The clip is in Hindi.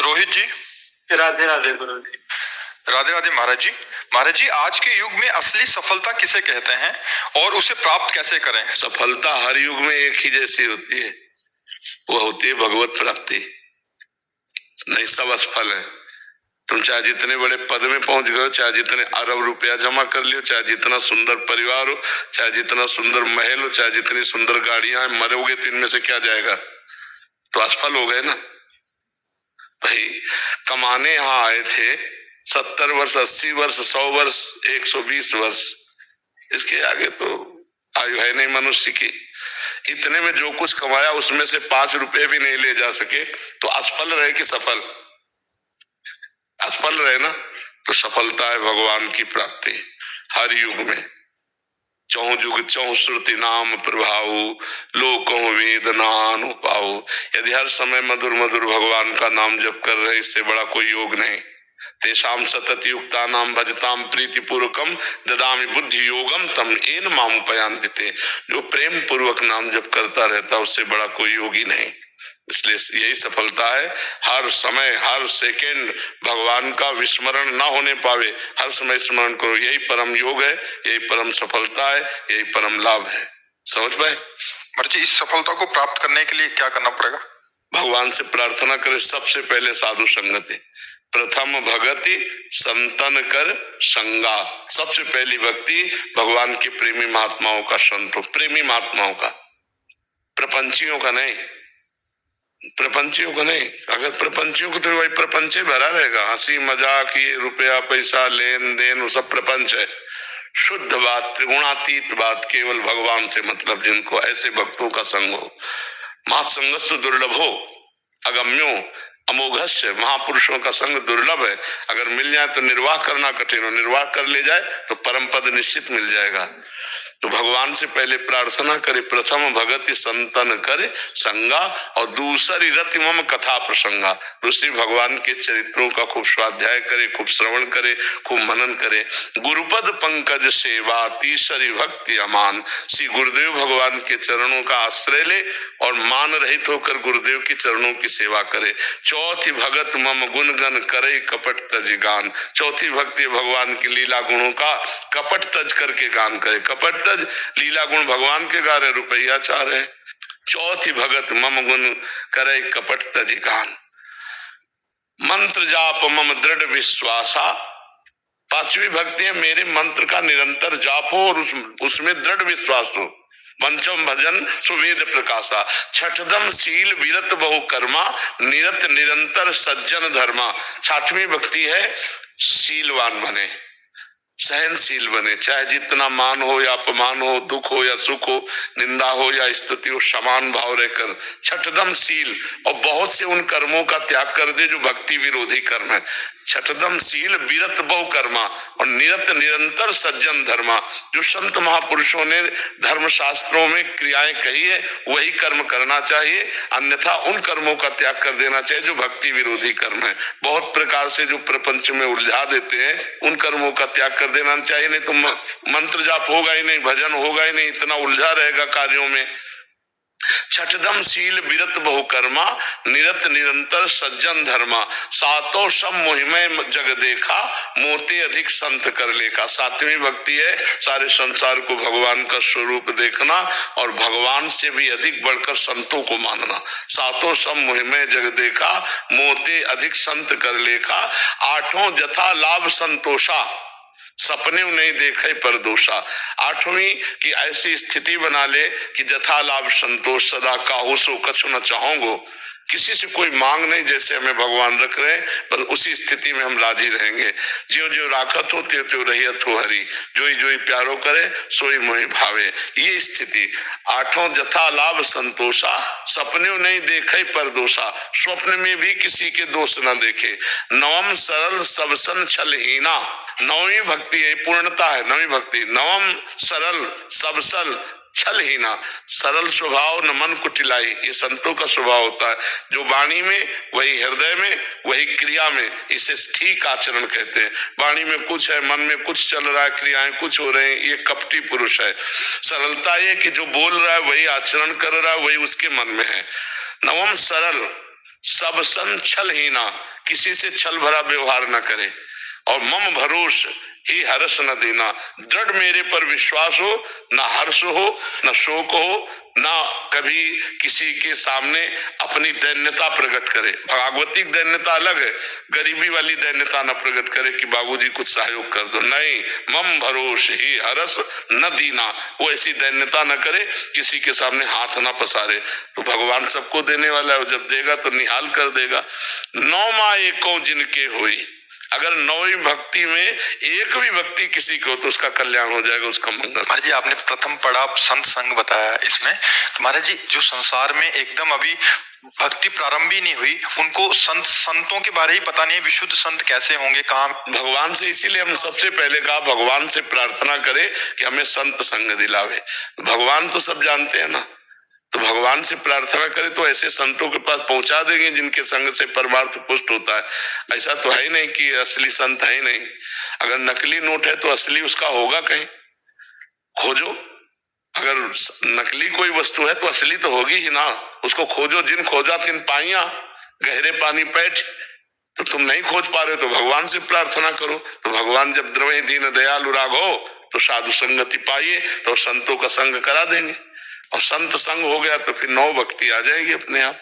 रोहित जी। राधे राधे गुरु जी। राधे राधे महाराज जी। महाराज जी, आज के युग में असली सफलता किसे कहते हैं और उसे प्राप्त कैसे करें? सफलता हर युग में एक ही जैसी होती है, वो होती है भगवत प्राप्ति। नहीं, सब असफल है। तुम चाहे जितने बड़े पद में पहुंच गए, चाहे जितने अरब रुपया जमा कर लियो, चाहे जितना सुंदर परिवार हो, चाहे जितना सुंदर महल हो, चाहे जितनी सुंदर गाड़ियां, मरोगे तो इनमें से क्या जाएगा? तो असफल हो गए ना भाई। कमाने यहां आए थे 70 वर्ष, 80 वर्ष, 100 वर्ष, 120 वर्ष, इसके आगे तो आयु है नहीं मनुष्य की। इतने में जो कुछ कमाया उसमें से 5 रुपए भी नहीं ले जा सके, तो असफल रहे कि सफल? असफल रहे ना। तो सफलता है भगवान की प्राप्ति हर युग में। चौं जुग चौं श्रुति नाम प्रभाव, लोकों वेद नानु पाओ। यदि हर समय मधुर मधुर भगवान का नाम जप कर रहे, इससे बड़ा कोई योग नहीं। तेषाम सतत युक्ता नाम भजताम प्रीति पूर्वकम ददामि बुद्धि योगम तम एन मामुपयान्ति। जो प्रेम पूर्वक नाम जप करता रहता, उससे बड़ा कोई योगी नहीं। इसलिए यही सफलता है। हर समय हर सेकेंड भगवान का विस्मरण ना होने पावे, हर समय स्मरण करो। यही परम योग है, यही परम सफलता है, यही परम लाभ है। समझ पाए? महाराज जी, इस सफलता को प्राप्त करने के लिए क्या करना पड़ेगा? भगवान से प्रार्थना करे। सबसे पहले साधु संगति। प्रथम भगति संतन कर संगा। सबसे पहली भक्ति भगवान के प्रेमी महात्माओं का, संतों प्रेमी महात्माओं का, प्रपंचियों का नहीं। प्रपंचियों को नहीं। अगर प्रपंचियों को तो वही प्रपंच भरा रहेगा, हंसी मजाक, ये रुपया पैसा लेन देन, वो सब प्रपंच है। शुद्ध बात, त्रिगुणातीत बात, केवल भगवान से मतलब जिनको, ऐसे भक्तों का संग हो। महासंगस्सु दुर्लभो अगम्यो अमोघस्य। महापुरुषों का संग दुर्लभ है। अगर मिल जाए तो निर्वाह करना कठिन हो, निर्वाह कर ले जाए तो परम पद निश्चित मिल जाएगा। तो भगवान से पहले प्रार्थना करे। प्रथम भगति संतन करे संगा, और दूसरी रति मम कथा प्रसंगा। दूसरी भगवान के चरित्रों का खूब स्वाध्याय करे, खूब श्रवण करे, खूब मनन करे। गुरुपद पंकज सेवा तीसरी भक्ति अमान। श्री गुरुदेव भगवान के चरणों का आश्रय ले और मान रहित होकर गुरुदेव के चरणों की सेवा करे। चौथी भगत मम गुण गण करे कपट तज गान। चौथी भक्ति भगवान की लीला गुणों का कपट तज करके गान करे। कपट तज लीला गुण भगवान के गा रहे, रुपया चाह रहे। चौथी भगत मम गुण करे कपट तज गान। मंत्र जाप मम दृढ़ विश्वासा। पांचवी भक्ति है मेरे मंत्र का निरंतर जाप हो और उसमें दृढ़ विश्वास हो। पंचम भजन सुवेद प्रकाशा। छठदम शील विरत बहु कर्मा, निरत निरंतर सज्जन धर्मा। छठवीं भक्ति है शीलवान बने, सहनशील बने। चाहे जितना मान हो या अपमान हो, दुख हो या सुख हो, निंदा हो या स्तुति हो, समान भाव रहकर। छठदम शील, और बहुत से उन कर्मों का त्याग कर दे जो भक्ति विरोधी कर्म है। छठदम शील विरत बहु कर्मा, और निरत निरंतर सज्जन धर्मा। जो संत महापुरुषों ने धर्म शास्त्रों में क्रियाएं कही है, वही कर्म करना चाहिए, अन्यथा उन कर्मों का त्याग कर देना चाहिए जो भक्ति विरोधी कर्म है। बहुत प्रकार से जो प्रपंच में उलझा देते हैं, उन कर्मों का त्याग कर देना चाहिए। नहीं तो मंत्र जाप होगा ही नहीं, भजन होगा ही नहीं, इतना उलझा रहेगा कार्यों में। छठदम शील विरत बहु कर्मा, निरत निरंतर सज्जन धर्मा। सातों सब मोहिमय जग देखा, मोते अधिक संत कर लेखा। सातवीं भक्ति है सारे संसार को भगवान का स्वरूप देखना और भगवान से भी अधिक बढ़कर संतों को मानना। सातों सब मोहिमय जग देखा, मोते अधिक संत कर लेखा। आठों जथा लाभ संतोषा, सपने नहीं देखे पर दोषा। आठवीं की ऐसी स्थिति बना ले कि जथा लाभ संतोष, सदा काहू सो कछु न चाहोगो। किसी से कोई मांग नहीं, जैसे हमें भगवान रख रहे हैं, पर उसी स्थिति में हम राजी रहेंगे। ज्यो ज्यो राखत हो त्यों त्यों रहियत हो हरि, जोई जोई प्यारो करे सोई मोहि भावे। ये स्थिति। आठों जथा लाभ संतोषा, सपने नहीं देखे पर दोषा। स्वप्न में भी किसी के दोष न देखे। नवम सरल सबसन छलहीना। नवमी भक्ति है, पूर्णता है नवमी भक्ति। नवम सरल सबसल छलहीना। सरल स्वभाव न मन कुटिलाई, ये संतों का स्वभाव होता है। जो वाणी में वही हृदय में, वही क्रिया में, इसे ठीक आचरण कहते हैं। वाणी में कुछ है, मन में कुछ चल रहा है, क्रियाएं कुछ हो रहे हैं, ये कपटी पुरुष है। सरलता ये कि जो बोल रहा है वही आचरण कर रहा है, वही उसके मन में है। नवम सरल, सब सन छल ही ना, किसी से छल भरा व्यवहार न करे। और मम भरोस ही हर्ष न देना, दृढ़ मेरे पर विश्वास हो, ना हर्ष हो न शोक हो, ना कभी किसी के सामने अपनी दैन्यता प्रकट करे। भागवतिक दैन्यता अलग है, गरीबी वाली दैन्यता न प्रकट करे कि बाबूजी कुछ सहयोग कर दो, नहीं। मम भरोस ही हर्ष न दीना, वो ऐसी दैन्यता न करे, किसी के सामने हाथ ना पसारे। तो भगवान सबको देने वाला है, जब देगा तो निहाल कर देगा। नौ माँ एको जिनके होई, अगर नौवीं भक्ति में एक भी भक्ति किसी को तो उसका कल्याण हो जाएगा, उसका मंगल। महाराज जी आपने प्रथम पड़ाव संत संग बताया इसमें, महाराज जी जो संसार में एकदम अभी भक्ति प्रारंभ ही नहीं हुई, उनको संतों के बारे ही पता नहीं, विशुद्ध संत कैसे होंगे, कहाँ। भगवान से, इसीलिए हम सबसे पहले कहा भगवान से प्रार्थना करें कि हमें संत संग दिलावे। भगवान तो सब जानते हैं ना, तो भगवान से प्रार्थना करें तो ऐसे संतों के पास पहुंचा देंगे जिनके संग से परमार्थ पुष्ट होता है। ऐसा तो है ही नहीं कि असली संत है ही नहीं। अगर नकली नोट है तो असली उसका होगा कहीं, खोजो। अगर नकली कोई वस्तु है तो असली तो होगी ही ना, उसको खोजो। जिन खोजा तिन पाइया, गहरे पानी पैठ। तो तुम नहीं खोज पा रहे तो भगवान से प्रार्थना करो। तो भगवान जब द्रवहि दीन दयालु राघो, तो साधु संगति पाइए, तो संतों का संग करा देंगे। और संत संग हो गया तो फिर नौ भक्ति आ जाएगी अपने आप।